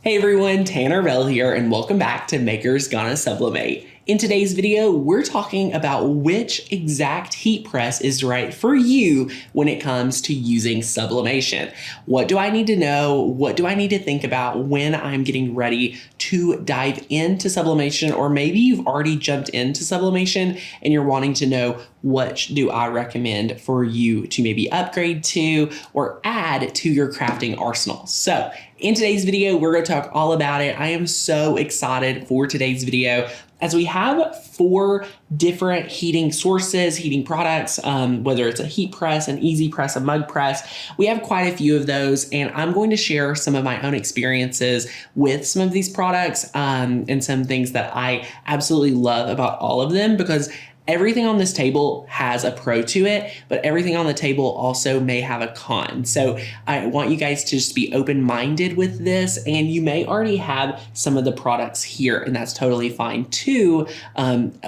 Hey everyone, Tanner Bell here, and welcome back to Makers Gonna Sublimate. In today's video, we're talking about which exact heat press is right for you when it comes to using sublimation. What do I need to know? What do I need to think about when I'm getting ready to dive into sublimation? Or maybe you've already jumped into sublimation and you're wanting to know what do I recommend for you to maybe upgrade to or add to your crafting arsenal. So in today's video, we're going to talk all about it. I am so excited for today's video as we have 4 different heating sources, heating products, whether it's a heat press, an easy press, a mug press. We have quite a few of those, and I'm going to share some of my own experiences with some of these products and some things that I absolutely love about all of them, because everything on this table has a pro to it, but everything on the table also may have a con. So I want you guys to just be open-minded with this, and you may already have some of the products here, and that's totally fine too.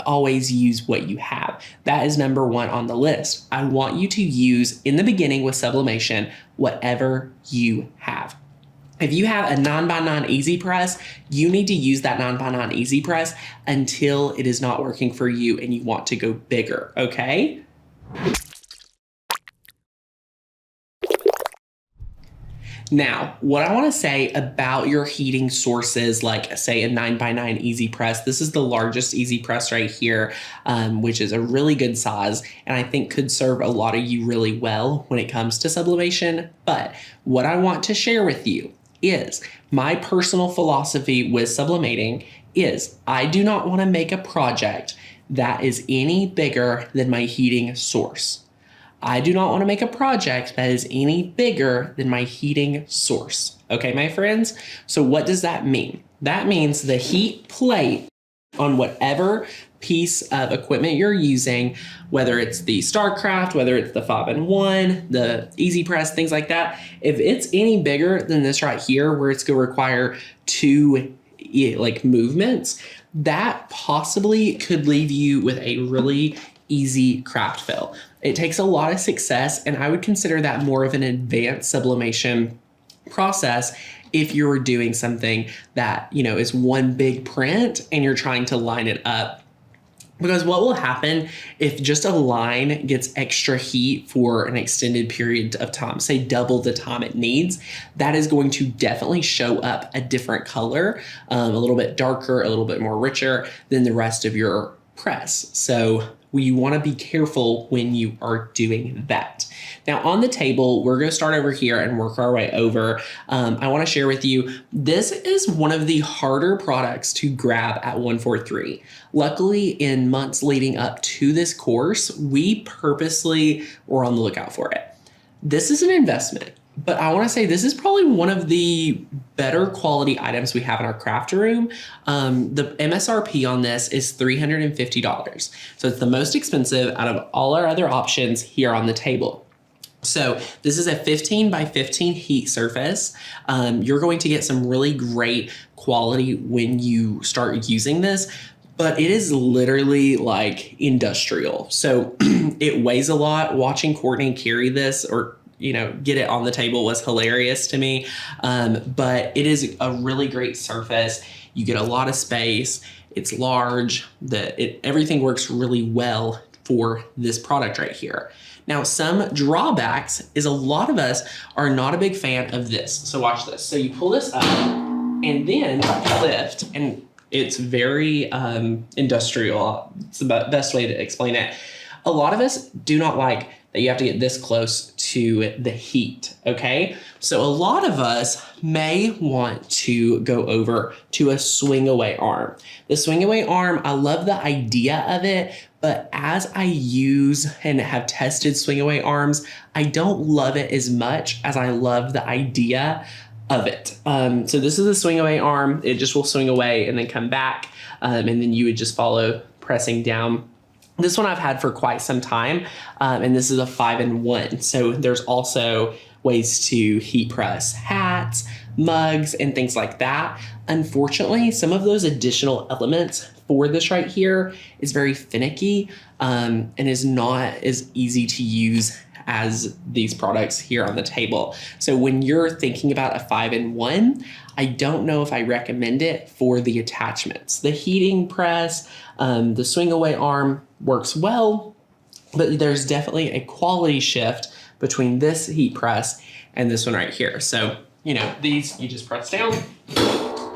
Always use what you have. That is number 1 on the list. I want you to use, in the beginning with sublimation, whatever you have. If you have a 9x9 easy press, you need to use that 9x9 easy press until it is not working for you and you want to go bigger, okay? Now, what I want to say about your heating sources, like say a 9x9 easy press, this is the largest easy press right here, which is a really good size, and I think could serve a lot of you really well when it comes to sublimation. But what I want to share with you is my personal philosophy with sublimating is I do not want to make a project that is any bigger than my heating source. I do not want to make a project that is any bigger than my heating source. Okay, my friends? So what does that mean? That means the heat plate on whatever piece of equipment you're using, whether it's the StarCraft, whether it's the 5-in-1, the Easy Press, things like that, if it's any bigger than this right here, where it's going to require 2 like movements, that possibly could leave you with a really easy craft fail. It takes a lot of success, and I would consider that more of an advanced sublimation process if you're doing something that, you know, is one big print and you're trying to line it up. Because what will happen if just a line gets extra heat for an extended period of time, say double the time it needs, that is going to definitely show up a different color, a little bit darker, a little bit more richer than the rest of your press. So we want to be careful when you are doing that. Now on the table, we're going to start over here and work our way over. I want to share with you, this is one of the harder products to grab at 143. Luckily, in months leading up to this course, we purposely were on the lookout for it. This is an investment, but I want to say this is probably one of the better quality items we have in our craft room. The MSRP on this is $350. So it's the most expensive out of all our other options here on the table. So this is a 15 by 15 heat surface. You're going to get some really great quality when you start using this, but it is literally like industrial. So it weighs a lot. Watching Courtney carry this, or get it on the table, was hilarious to me. But it is a really great surface. You get a lot of space. It's large. Everything works really well for this product right here. Now, some drawbacks is a lot of us are not a big fan of this. So watch this. So you pull this up and then lift, and it's very industrial. It's the best way to explain it. A lot of us do not like that you have to get this close to the heat, okay? So a lot of us may want to go over to a swing away arm. The swing away arm, I love the idea of it, but as I use and have tested swing away arms, I don't love it as much as I love the idea of it. So this is a swing away arm. It just will swing away and then come back, and then you would just follow pressing down. This one I've had for quite some time, and this is a 5-in-1. So there's also ways to heat press hats, mugs, and things like that. Unfortunately, some of those additional elements for this right here is very finicky and is not as easy to use as these products here on the table. So when you're thinking about a 5-in-1, I don't know if I recommend it for the attachments. The heating press, the swing away arm works well, but there's definitely a quality shift between this heat press and this one right here. So, you know, these you just press down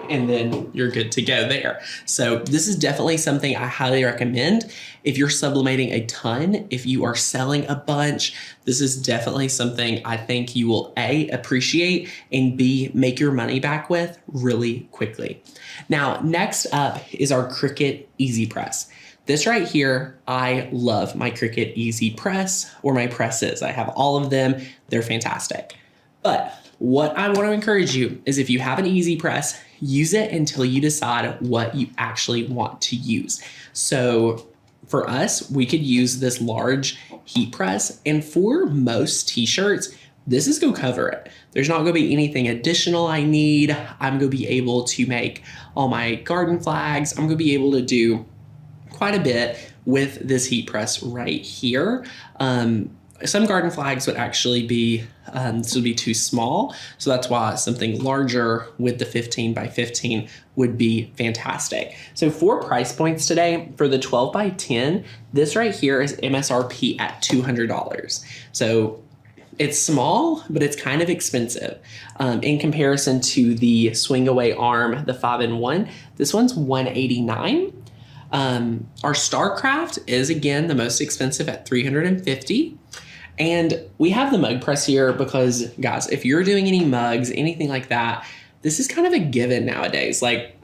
and then you're good to go there. So this is definitely something I highly recommend. If you're sublimating a ton, if you are selling a bunch, this is definitely something I think you will A, appreciate, and B, make your money back with really quickly. Now, next up is our Cricut Easy Press. This right here, I love my Cricut Easy Press or my presses. I have all of them. They're fantastic. But what I want to encourage you is if you have an Easy Press, use it until you decide what you actually want to use. So for us, we could use this large heat press, and for most t-shirts, this is gonna cover it. There's not gonna be anything additional I need. I'm gonna be able to make all my garden flags. I'm gonna be able to do quite a bit with this heat press right here. Some garden flags would actually be, this would be too small. So that's why something larger with the 15 by 15 would be fantastic. So for price points today, for the 12 by 10, this right here is MSRP at $200. So it's small, but it's kind of expensive. In comparison to the swing away arm, the 5-in-1, this one's $189. Our Starcraft is again the most expensive at $350. And we have the mug press here because, guys, if you're doing any mugs, anything like that, this is kind of a given nowadays. Like,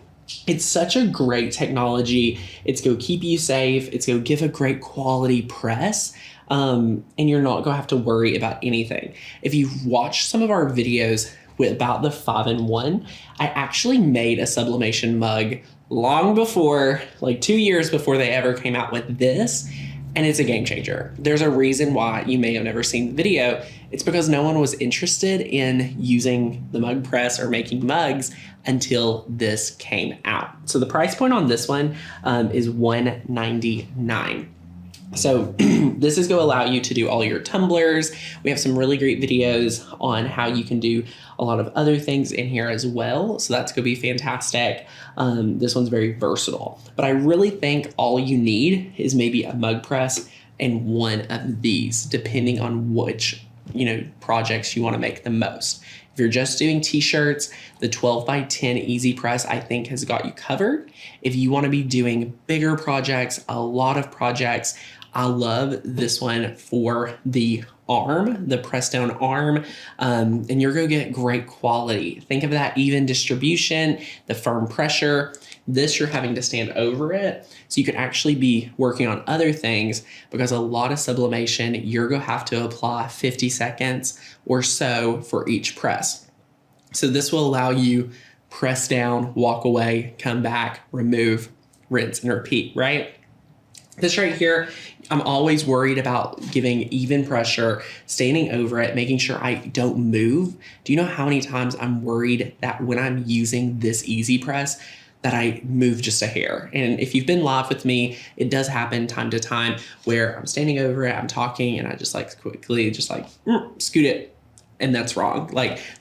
it's such a great technology. It's going to keep you safe. It's going to give a great quality press. And you're not going to have to worry about anything. If you've watched some of our videos about the 5-in-1, I actually made a sublimation mug long before, like 2 years before they ever came out with this. And it's a game changer. There's a reason why you may have never seen the video. It's because no one was interested in using the mug press or making mugs until this came out. So the price point on this one is $199. So this is going to allow you to do all your tumblers. We have some really great videos on how you can do a lot of other things in here as well. So that's going to be fantastic. This one's very versatile, but I really think all you need is maybe a mug press and one of these, depending on which, projects you want to make the most. If you're just doing t-shirts, the 12 by 10 Easy Press, I think, has got you covered. If you want to be doing bigger projects, a lot of projects, I love this one for the arm, the press down arm, and you're going to get great quality. Think of that even distribution, the firm pressure. This, you're having to stand over it. So you could actually be working on other things, because a lot of sublimation, you're going to have to apply 50 seconds or so for each press. So this will allow you press down, walk away, come back, remove, rinse, and repeat, right? This right here, I'm always worried about giving even pressure, standing over it, making sure I don't move. Do you know how many times I'm worried that when I'm using this Easy Press that I move just a hair? And if you've been live with me, it does happen time to time where I'm standing over it, I'm talking, and I just quickly scoot it. And that's wrong.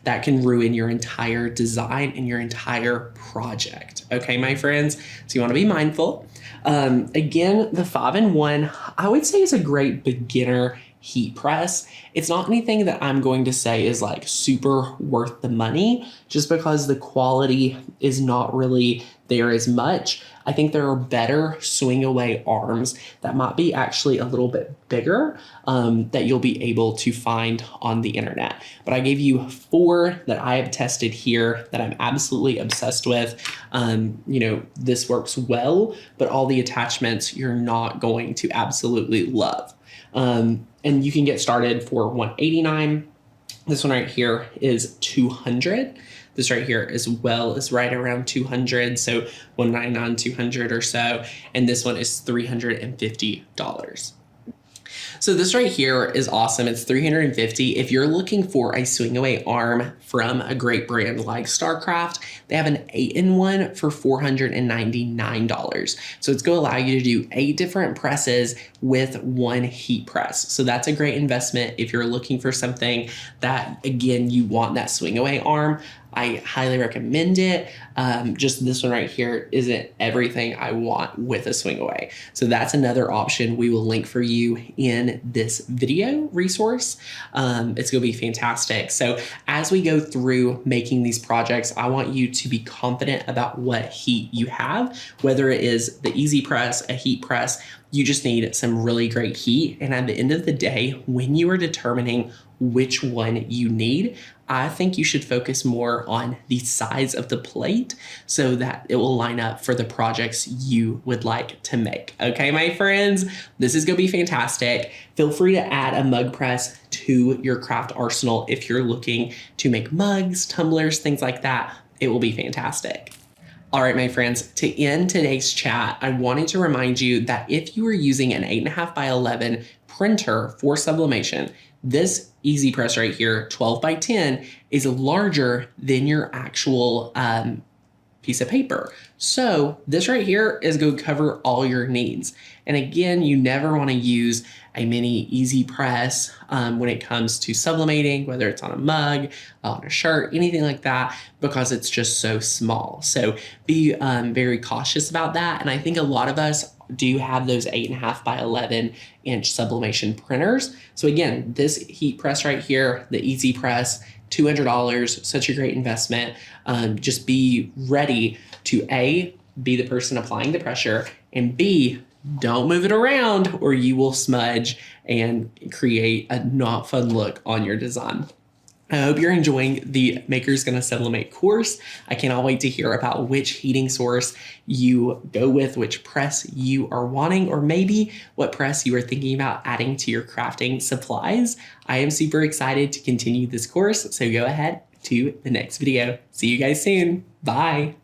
That can ruin your entire design and your entire project. Okay, my friends? So you want to be mindful. Again, the 5-in-1, I would say, is a great beginner heat press. It's not anything that I'm going to say is super worth the money, just because the quality is not really there as much. I think there are better swing away arms that might be actually a little bit bigger, that you'll be able to find on the internet. But I gave you 4 that I have tested here that I'm absolutely obsessed with. This works well, but all the attachments you're not going to absolutely love. And you can get started for $189. This one right here is $200. This right here as well is right around $200, so $199, $200 or so. And this one is $350. So this right here is awesome. It's $350. If you're looking for a swing away arm from a great brand like StarCraft, they have an 8-in-1 for $499. So it's going to allow you to do 8 different presses with 1 heat press. So that's a great investment if you're looking for something that, again, you want that swing away arm. I highly recommend it. Just this one right here isn't everything I want with a swing away. So that's another option we will link for you in this video resource. It's going to be fantastic. So as we go through making these projects, I want you to be confident about what heat you have, whether it is the easy press, a heat press. You just need some really great heat. And at the end of the day, when you are determining which one you need, I think you should focus more on the size of the plate so that it will line up for the projects you would like to make. Okay, my friends, this is going to be fantastic. Feel free to add a mug press to your craft arsenal if you're looking to make mugs, tumblers, things like that. It will be fantastic. All right, my friends, to end today's chat, I wanted to remind you that if you are using an 8.5 by 11 printer for sublimation, this easy press right here, 12 by 10, is larger than your actual piece of paper. So this right here is going to cover all your needs. And again, you never want to use a mini easy press when it comes to sublimating, whether it's on a mug, on a shirt, anything like that, because it's just so small. So be very cautious about that. And I think a lot of us do have those 8.5 by 11 inch sublimation printers. So again, this heat press right here, the easy press, $200, such a great investment. Just be ready to A, be the person applying the pressure, and B, don't move it around or you will smudge and create a not fun look on your design. I hope you're enjoying the Maker's Gonna Sublimate course. I cannot wait to hear about which heating source you go with, which press you are wanting, or maybe what press you are thinking about adding to your crafting supplies. I am super excited to continue this course, so go ahead to the next video. See you guys soon. Bye.